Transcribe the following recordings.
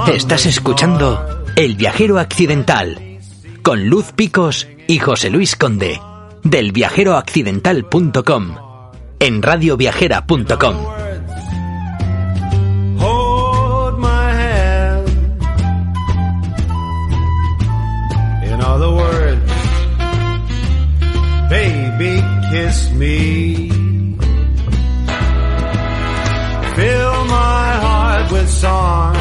Estás escuchando El Viajero Accidental con Luz Picos y José Luis Conde del viajeroaccidental.com en radioviajera.com. Hold my hand. In other words, baby, kiss me. Fill my heart with song.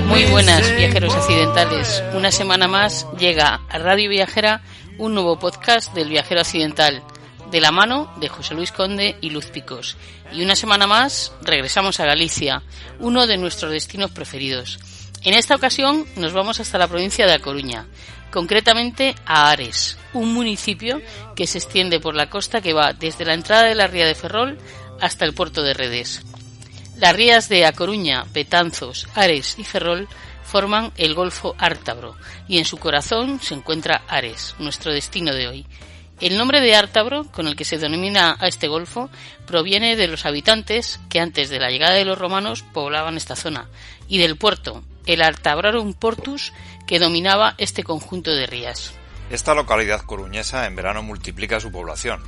Muy buenas, viajeros accidentales. Una semana más llega a Radio Viajera un nuevo podcast del Viajero Accidental, de la mano de José Luis Conde y Luz Picos. Y una semana más regresamos a Galicia, uno de nuestros destinos preferidos. En esta ocasión nos vamos hasta la provincia de A Coruña, concretamente a Ares, un municipio que se extiende por la costa que va desde la entrada de la ría de Ferrol hasta el puerto de Redes. Las rías de A Coruña, Betanzos, Ares y Ferrol forman el Golfo Ártabro y en su corazón se encuentra Ares, nuestro destino de hoy. El nombre de Ártabro, con el que se denomina a este golfo, proviene de los habitantes que antes de la llegada de los romanos poblaban esta zona, y del puerto, el Artabrorum Portus, que dominaba este conjunto de rías. Esta localidad coruñesa en verano multiplica su población.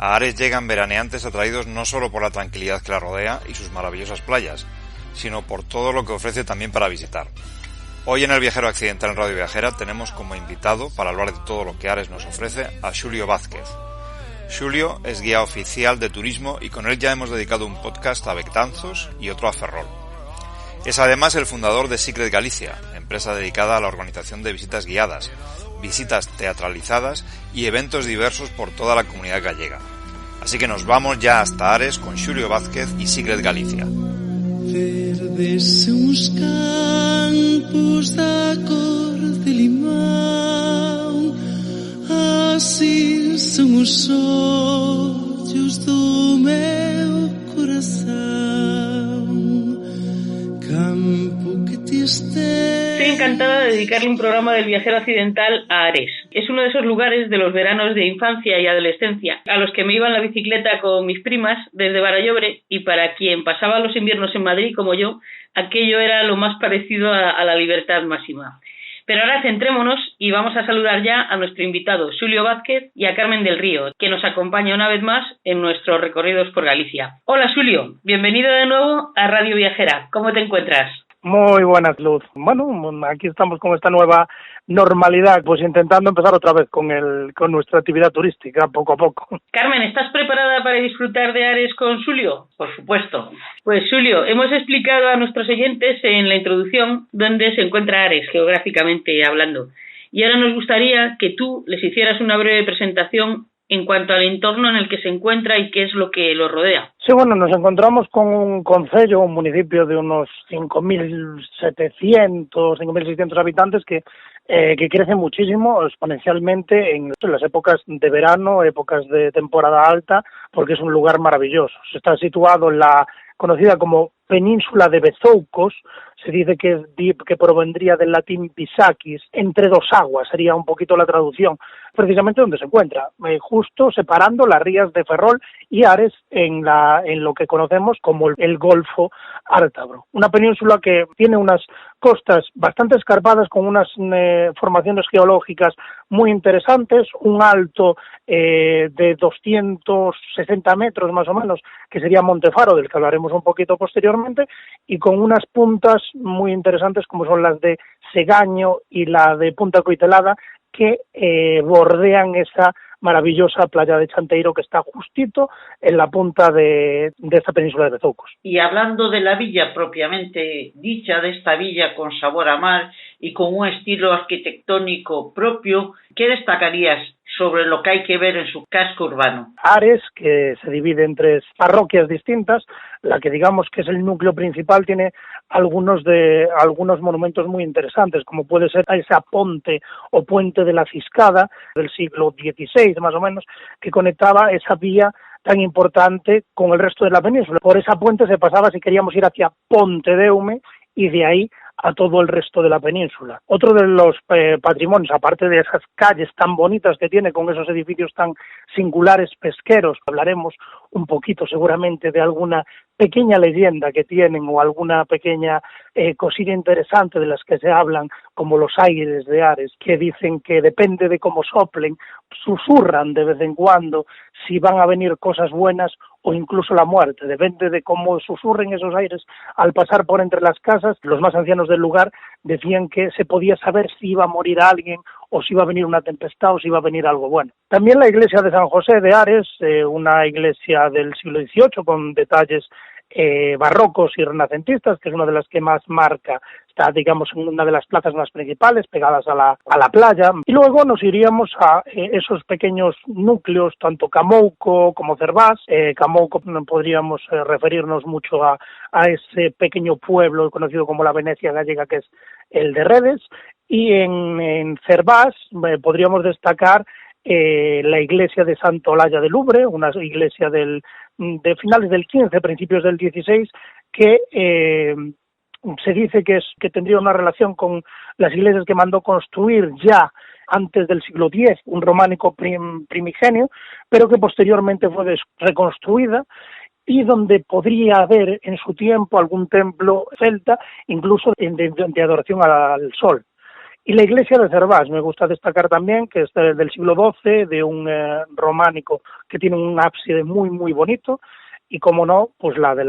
A Ares llegan veraneantes atraídos no solo por la tranquilidad que la rodea y sus maravillosas playas, sino por todo lo que ofrece también para visitar. Hoy en el Viajero Accidental en Radio Viajera tenemos como invitado, para hablar de todo lo que Ares nos ofrece, a Xulio Vázquez. Xulio es guía oficial de turismo y con él ya hemos dedicado un podcast a Betanzos y otro a Ferrol. Es además el fundador de Secret Galicia, empresa dedicada a la organización de visitas guiadas, visitas teatralizadas y eventos diversos por toda la comunidad gallega. Así que nos vamos ya hasta Ares con Xulio Vázquez y Secret Galicia. Verdes uns campos da cor de limão, assim son os ollos do meu coração, campo que te estende. Estoy encantada de dedicarle un programa del Viajero Accidental a Ares. Es uno de esos lugares de los veranos de infancia y adolescencia a los que me iba en la bicicleta con mis primas desde Barallobre, y para quien pasaba los inviernos en Madrid como yo, aquello era lo más parecido a la libertad máxima. Pero ahora centrémonos y vamos a saludar ya a nuestro invitado Xulio Vázquez y a Carmen del Río, que nos acompaña una vez más en nuestros recorridos por Galicia. Hola Xulio, bienvenido de nuevo a Radio Viajera. ¿Cómo te encuentras? Muy buenas, Luz. Bueno, aquí estamos con esta nueva normalidad, pues intentando empezar otra vez con nuestra actividad turística, poco a poco. Carmen, ¿estás preparada para disfrutar de Ares con Xulio? Por supuesto. Pues Xulio, hemos explicado a nuestros oyentes en la introducción dónde se encuentra Ares, geográficamente hablando. Y ahora nos gustaría que tú les hicieras una breve presentación en cuanto al entorno en el que se encuentra y qué es lo que lo rodea. Sí, bueno, nos encontramos con un concello, un municipio de unos 5.700, 5.600 habitantes que crece muchísimo, exponencialmente en las épocas de verano, épocas de temporada alta, porque es un lugar maravilloso. Está situado en la conocida como península de Bezoucos, se dice que provendría del latín Pisakis, entre dos aguas, sería un poquito la traducción, precisamente donde se encuentra, justo separando las rías de Ferrol y Ares en lo que conocemos como el Golfo Ártabro. Una península que tiene unas costas bastante escarpadas con unas formaciones geológicas muy interesantes, un alto de 260 metros más o menos, que sería Montefaro, del que hablaremos un poquito posteriormente, y con unas puntas muy interesantes como son las de Segaño y la de Punta Coitelada, que bordean esa maravillosa playa de Chanteiro que está justito en la punta de esta península de Bezoucos. Y hablando de la villa propiamente dicha, de esta villa con sabor a mar y con un estilo arquitectónico propio, ¿qué destacarías sobre lo que hay que ver en su casco urbano? Ares, que se divide en 3 parroquias distintas, la que digamos que es el núcleo principal, tiene algunos monumentos muy interesantes, como puede ser esa ponte o puente de la Ciscada del siglo XVI más o menos, que conectaba esa vía tan importante con el resto de la península. Por esa puente se pasaba si queríamos ir hacia Pontedeume y de ahí a todo el resto de la península. Otro de los patrimonios, aparte de esas calles tan bonitas que tiene con esos edificios tan singulares pesqueros, hablaremos un poquito seguramente de alguna pequeña leyenda que tienen o alguna pequeña cosilla interesante de las que se hablan, como los aires de Ares, que dicen que depende de cómo soplen, susurran de vez en cuando si van a venir cosas buenas o incluso la muerte, depende de cómo susurren esos aires al pasar por entre las casas. Los más ancianos del lugar decían que se podía saber si iba a morir alguien o si iba a venir una tempestad o si iba a venir algo bueno. También la iglesia de San José de Ares, una iglesia del siglo XVIII con detalles barrocos y renacentistas, que es una de las que más marca, está digamos en una de las plazas más principales, pegadas a la playa, y luego nos iríamos a esos pequeños núcleos, tanto Camouco como Cervás. Camouco podríamos referirnos mucho a ese pequeño pueblo conocido como la Venecia gallega, que es el de Redes, y en Cervás podríamos destacar la iglesia de Santa Olalla de Louvre, una iglesia de finales del 15, principios del 16, que se dice que tendría una relación con las iglesias que mandó construir ya antes del siglo X, un románico primigenio, pero que posteriormente fue reconstruida, y donde podría haber en su tiempo algún templo celta, incluso de adoración al sol. Y la iglesia de Cervás, me gusta destacar también, que es del siglo XII, de un románico que tiene un ábside muy, muy bonito, y como no, pues la de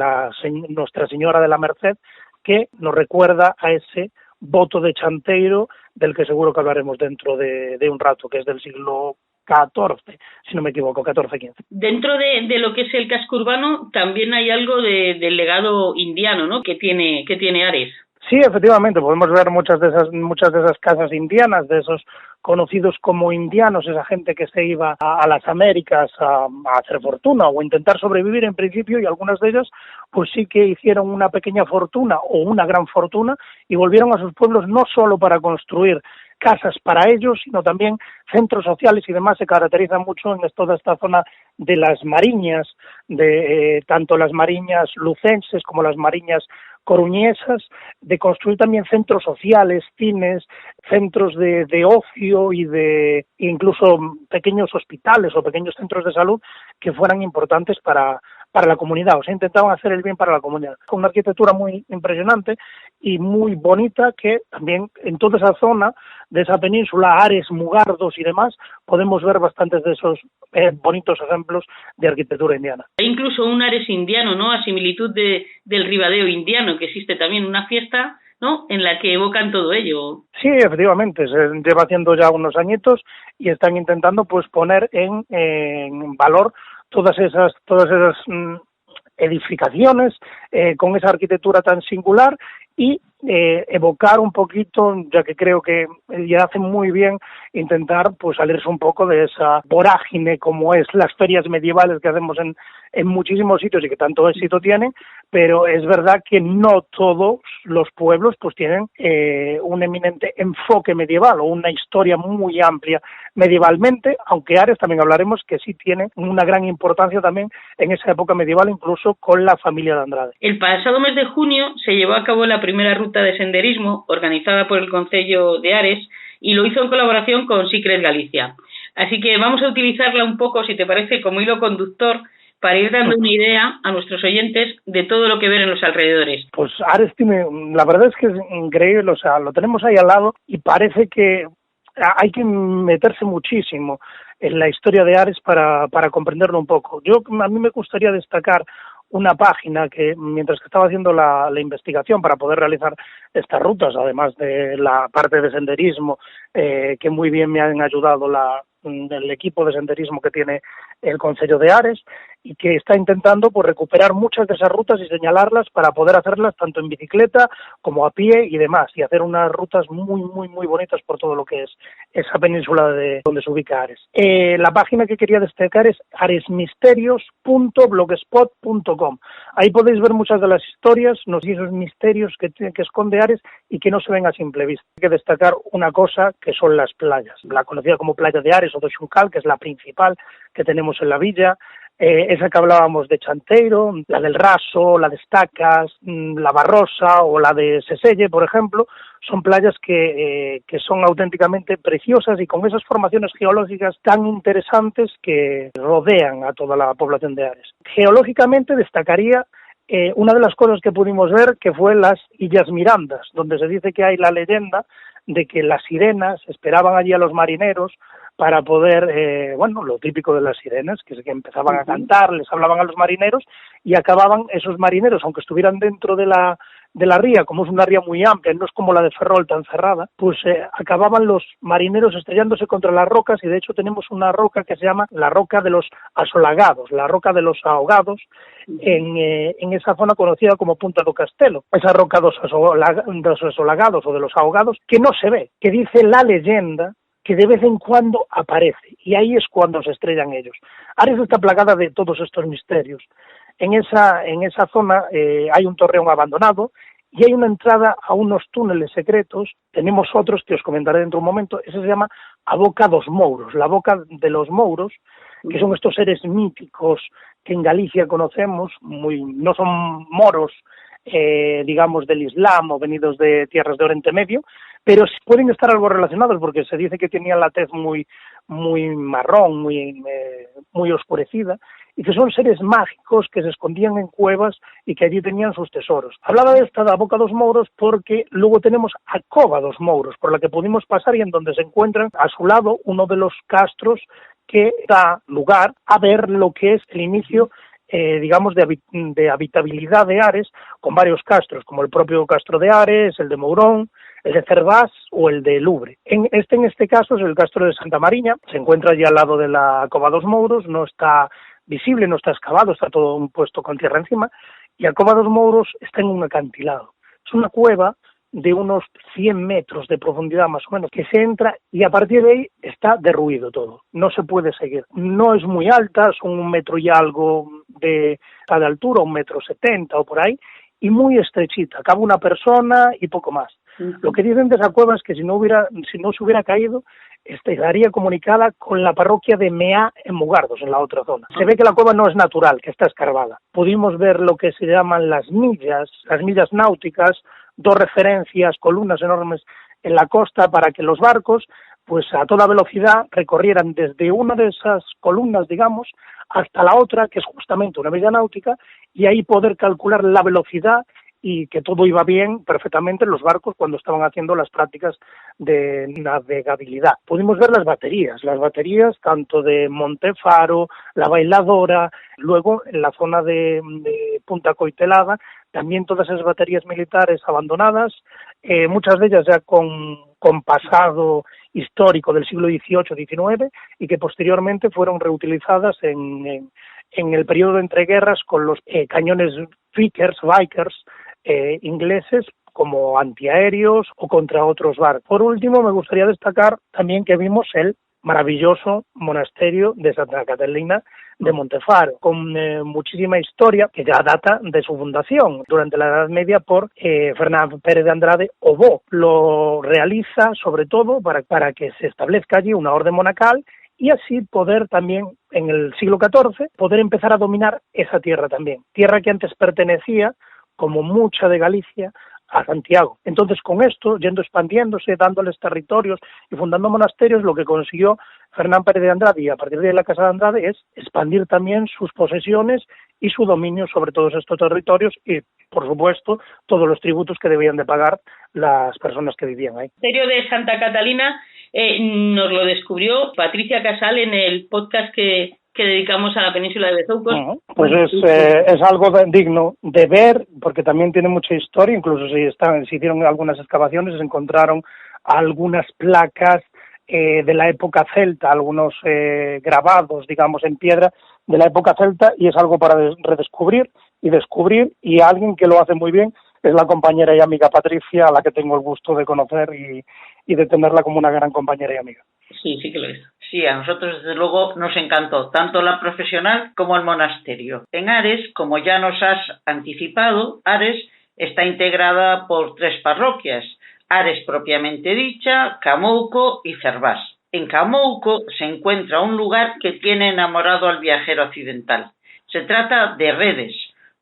Nuestra Señora de la Merced, que nos recuerda a ese voto de Chanteiro, del que seguro que hablaremos dentro de un rato, que es del siglo XIV, si no me equivoco, XIV-XV. Dentro de lo que es el casco urbano, también hay algo del legado indiano, ¿no?, que tiene Ares. Sí, efectivamente, podemos ver muchas de esas casas indianas, de esos conocidos como indianos, esa gente que se iba a las Américas a hacer fortuna o a intentar sobrevivir en principio, y algunas de ellas pues sí que hicieron una pequeña fortuna o una gran fortuna y volvieron a sus pueblos no solo para construir casas para ellos, sino también centros sociales y demás. Se caracteriza mucho en toda esta zona de las mariñas, de tanto las mariñas lucenses como las mariñas coruñesas, de construir también centros sociales, cines, centros de ocio y de incluso pequeños hospitales o pequeños centros de salud que fueran importantes para la comunidad. O sea, intentaban hacer el bien para la comunidad, con una arquitectura muy impresionante y muy bonita, que también en toda esa zona de esa península, Ares, Mugardos y demás, podemos ver bastantes de esos bonitos ejemplos de arquitectura indiana. Hay incluso un Ares indiano, ¿no?, a similitud del Ribadeo indiano, que existe también una fiesta, ¿no?, en la que evocan todo ello. Sí, efectivamente, se lleva haciendo ya unos añitos y están intentando pues poner en valor todas esas edificaciones con esa arquitectura tan singular y evocar un poquito, ya que creo que ya hacen muy bien intentar pues salirse un poco de esa vorágine como es las ferias medievales que hacemos en muchísimos sitios y que tanto éxito tienen, pero es verdad que no todos los pueblos pues tienen un eminente enfoque medieval o una historia muy amplia medievalmente, aunque Ares también hablaremos que sí tiene una gran importancia también en esa época medieval, incluso con la familia de Andrade. El pasado mes de junio se llevó a cabo la primera ruta de senderismo organizada por el Concello de Ares y lo hizo en colaboración con Secret Galicia. Así que vamos a utilizarla un poco, si te parece, como hilo conductor para ir dando una idea a nuestros oyentes de todo lo que ver en los alrededores. Pues Ares tiene, la verdad es que es increíble, o sea, lo tenemos ahí al lado y parece que hay que meterse muchísimo en la historia de Ares para comprenderlo un poco. A mí me gustaría destacar una página que, mientras que estaba haciendo la investigación para poder realizar estas rutas, además de la parte de senderismo, que muy bien me han ayudado el equipo de senderismo que tiene el Concello de Ares, y que está intentando pues recuperar muchas de esas rutas y señalarlas para poder hacerlas tanto en bicicleta como a pie y demás, y hacer unas rutas muy, muy, muy bonitas por todo lo que es esa península de donde se ubica Ares. La página que quería destacar es aresmisterios.blogspot.com. Ahí podéis ver muchas de las historias, esos misterios que esconde Ares y que no se ven a simple vista. Hay que destacar una cosa, que son las playas. La conocida como playa de Ares o de Xuncal, que es la principal que tenemos en la villa, esa que hablábamos de Chanteiro, la del Raso, la de Estacas, la Barrosa o la de Seselle, por ejemplo, son playas que son auténticamente preciosas y con esas formaciones geológicas tan interesantes que rodean a toda la población de Ares. Geológicamente destacaría una de las cosas que pudimos ver, que fue las Illas Mirandas, donde se dice que hay la leyenda de que las sirenas esperaban allí a los marineros para poder, lo típico de las sirenas, que empezaban a cantar, les hablaban a los marineros y acababan esos marineros, aunque estuvieran dentro de la ría, como es una ría muy amplia, no es como la de Ferrol tan cerrada, pues acababan los marineros estrellándose contra las rocas y de hecho tenemos una roca que se llama la roca de los asolagados, la roca de los ahogados, en esa zona conocida como Punta do Castelo. Esa roca de los asolagados o de los ahogados que no se ve, que dice la leyenda que de vez en cuando aparece, y ahí es cuando se estrellan ellos. Ares está plagada de todos estos misterios. En esa zona hay un torreón abandonado y hay una entrada a unos túneles secretos. Tenemos otros que os comentaré dentro de un momento. Ese se llama a Boca dos Mouros, la boca de los mouros, que son estos seres míticos que en Galicia conocemos, no son moros, digamos, del Islam o venidos de tierras de Oriente Medio, pero pueden estar algo relacionados porque se dice que tenían la tez muy marrón, muy oscurecida, y que son seres mágicos que se escondían en cuevas y que allí tenían sus tesoros. Hablaba de esta, de a Boca dos Mouros, porque luego tenemos a Cova dos Mouros, por la que pudimos pasar y en donde se encuentran a su lado uno de los castros que da lugar a ver lo que es el inicio digamos, de habitabilidad de Ares, con varios castros, como el propio castro de Ares, el de Mourón, el de Cervás o el de Lubre. En este caso es el castro de Santa Mariña, se encuentra allí al lado de la Cova dos Mouros, no está visible, no está excavado, está todo puesto con tierra encima, y a Cova dos Mouros está en un acantilado. Es una cueva de unos 100 metros de profundidad más o menos, que se entra y a partir de ahí está derruido todo, no se puede seguir. No es muy alta, son 1 metro y algo de altura, 1,70 m o por ahí, y muy estrechita, cabe una persona y poco más. Lo que dicen de esa cueva es que si no se hubiera caído, estaría comunicada con la parroquia de Meá en Mugardos, en la otra zona. Se ve que la cueva no es natural, que está escarbada. Pudimos ver lo que se llaman las millas náuticas, 2 referencias, columnas enormes en la costa para que los barcos, pues a toda velocidad, recorrieran desde una de esas columnas, digamos, hasta la otra, que es justamente una milla náutica, y ahí poder calcular la velocidad y que todo iba bien perfectamente en los barcos cuando estaban haciendo las prácticas de navegabilidad. Pudimos ver las baterías tanto de Montefaro, la Bailadora, luego en la zona de Punta Coitelada, también todas esas baterías militares abandonadas, muchas de ellas ya con pasado histórico del siglo XVIII-XIX y que posteriormente fueron reutilizadas en el periodo de entreguerras con los cañones Vickers ingleses como antiaéreos o contra otros barcos. Por último, me gustaría destacar también que vimos el maravilloso monasterio de Santa Catalina de Montefaro, con muchísima historia que ya data de su fundación durante la Edad Media por Fernán Pérez de Andrade Obó. Lo realiza sobre todo para que se establezca allí una orden monacal y así poder también, en el siglo XIV, poder empezar a dominar esa tierra también. Tierra que antes pertenecía, como mucha de Galicia, a Santiago. Entonces, con esto, yendo expandiéndose, dándoles territorios y fundando monasterios, lo que consiguió Fernán Pérez de Andrade y a partir de la Casa de Andrade es expandir también sus posesiones y su dominio sobre todos estos territorios y, por supuesto, todos los tributos que debían de pagar las personas que vivían ahí. El monasterio de Santa Catalina nos lo descubrió Patricia Casal en el podcast que dedicamos a la península de Bezoucos. Pues es algo digno de ver, porque también tiene mucha historia, incluso se hicieron algunas excavaciones, se encontraron algunas placas de la época celta, algunos grabados, digamos, en piedra de la época celta, y es algo para redescubrir y descubrir, y alguien que lo hace muy bien es la compañera y amiga Patricia, a la que tengo el gusto de conocer y de tenerla como una gran compañera y amiga. Sí, sí que lo es. Sí, a nosotros desde luego nos encantó tanto la profesional como el monasterio. En Ares, como ya nos has anticipado, Ares está integrada por 3 parroquias, Ares propiamente dicha, Camouco y Cervás. En Camouco se encuentra un lugar que tiene enamorado al viajero occidental. Se trata de Redes,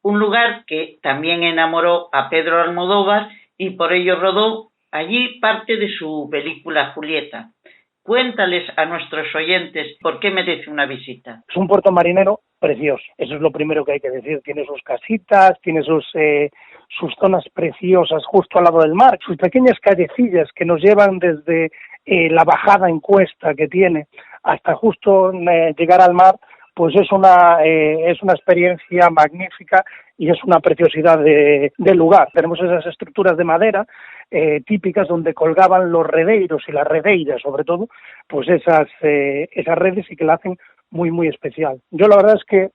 un lugar que también enamoró a Pedro Almodóvar y por ello rodó allí parte de su película Julieta. Cuéntales a nuestros oyentes por qué merece una visita. Es un puerto marinero precioso, eso es lo primero que hay que decir. Tiene sus casitas, tiene sus zonas preciosas justo al lado del mar, sus pequeñas callecillas que nos llevan desde la bajada en cuesta que tiene hasta justo llegar al mar. Pues es una experiencia magnífica y es una preciosidad del lugar. Tenemos esas estructuras de madera típicas donde colgaban los redeiros y las redeiras, sobre todo, pues esas redes, y que la hacen muy, muy especial. Yo la verdad es que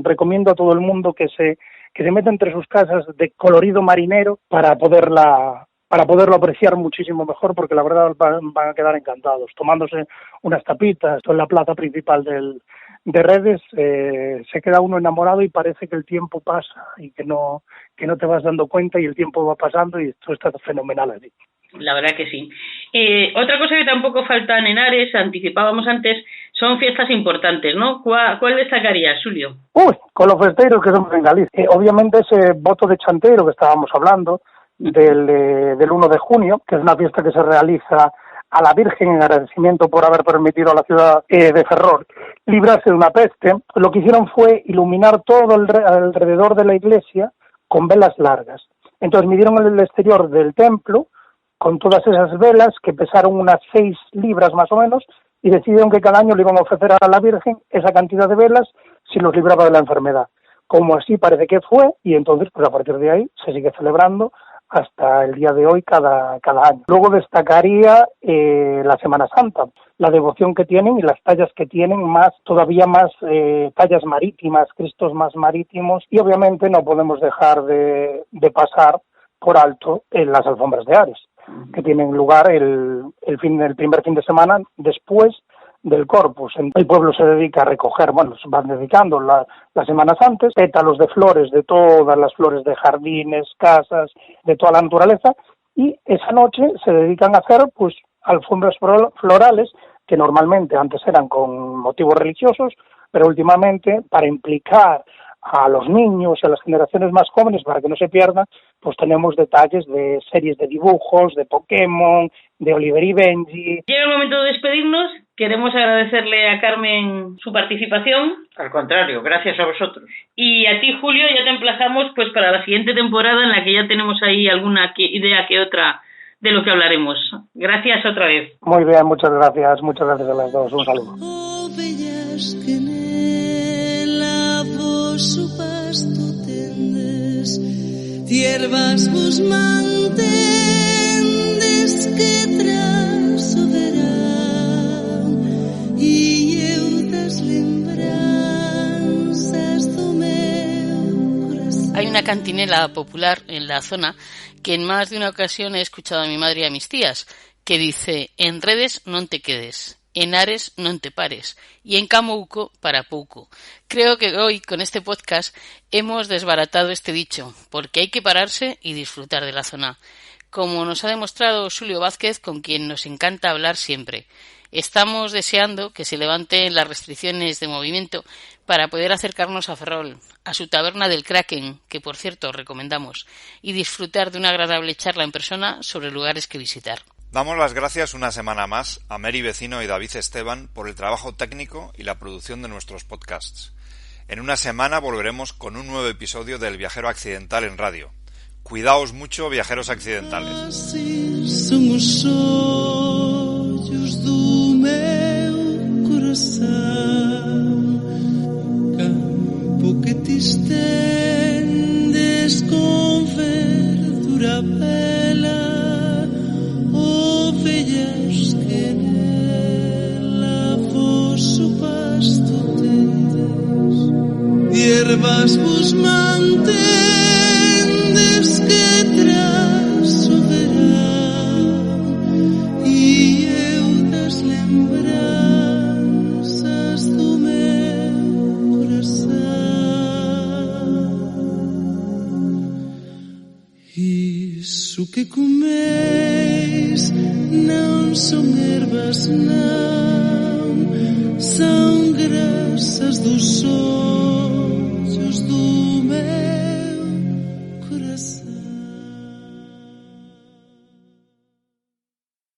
recomiendo a todo el mundo que se meta entre sus casas de colorido marinero para poderlo apreciar muchísimo mejor, porque la verdad van a quedar encantados, tomándose unas tapitas en la plaza principal de Redes. Se queda uno enamorado y parece que el tiempo pasa y que no te vas dando cuenta, y el tiempo va pasando y esto está fenomenal allí. La verdad que sí. Otra cosa que tampoco falta en Henares, anticipábamos antes, son fiestas importantes, ¿no? ¿Cuál destacarías, Julio? Con los festeiros que somos en Galicia. Obviamente ese voto de chanteiro que estábamos hablando, del 1 de junio, que es una fiesta que se realiza a la Virgen en agradecimiento por haber permitido a la ciudad de Ferrol librarse de una peste. Lo que hicieron fue iluminar todo alrededor de la iglesia con velas largas. Entonces midieron el exterior del templo con todas esas velas, que pesaron unas 6 libras más o menos, y decidieron que cada año le iban a ofrecer a la Virgen esa cantidad de velas si los libraba de la enfermedad. Como así parece que fue, y entonces pues a partir de ahí se sigue celebrando hasta el día de hoy cada año. Luego destacaría la Semana Santa, la devoción que tienen y las tallas que tienen, todavía más tallas marítimas, cristos más marítimos, y obviamente no podemos dejar de pasar por alto en las alfombras de Ares, que tienen lugar el primer fin de semana después del Corpus. El pueblo se dedica a recoger, se van dedicando las semanas antes, pétalos de flores, de todas las flores de jardines, casas, de toda la naturaleza, y esa noche se dedican a hacer pues alfombras florales, que normalmente antes eran con motivos religiosos, pero últimamente, para implicar a los niños y a las generaciones más jóvenes, para que no se pierdan, pues tenemos detalles de series de dibujos, de Pokémon, de Oliver y Benji. Llega el momento de despedirnos. Queremos agradecerle a Carmen su participación. Al contrario, gracias a vosotros. Y a ti, Julio, ya te emplazamos pues para la siguiente temporada, en la que ya tenemos ahí alguna idea que otra de lo que hablaremos. Gracias otra vez. Muy bien, muchas gracias a las dos. Un saludo. Su pasto tendes, ciervas vos mantendes que tras o verán, y eu das lembranzas do meu corazón. Hay una cantinela popular en la zona que en más de una ocasión he escuchado a mi madre y a mis tías, que dice: en Redes non te quedes, en Ares non te pares, y en Camouco para pouco. Creo que hoy con este podcast hemos desbaratado este dicho, porque hay que pararse y disfrutar de la zona. Como nos ha demostrado Julio Vázquez, con quien nos encanta hablar siempre. Estamos deseando que se levanten las restricciones de movimiento para poder acercarnos a Ferrol, a su taberna del Kraken, que por cierto recomendamos, y disfrutar de una agradable charla en persona sobre lugares que visitar. Damos las gracias una semana más a Mary Vecino y David Esteban por el trabajo técnico y la producción de nuestros podcasts. En una semana volveremos con un nuevo episodio del Viajero Accidental en radio. Cuidaos mucho, viajeros accidentales. Son os ollos do meu corazón, campo que te estendes con verdura bela, ovellas que nela vosso pasto tendes, hierbas vos mantendes que tras o verán, e eu das lembranzas do meu corazón. Iso que comeis non son ervas, non.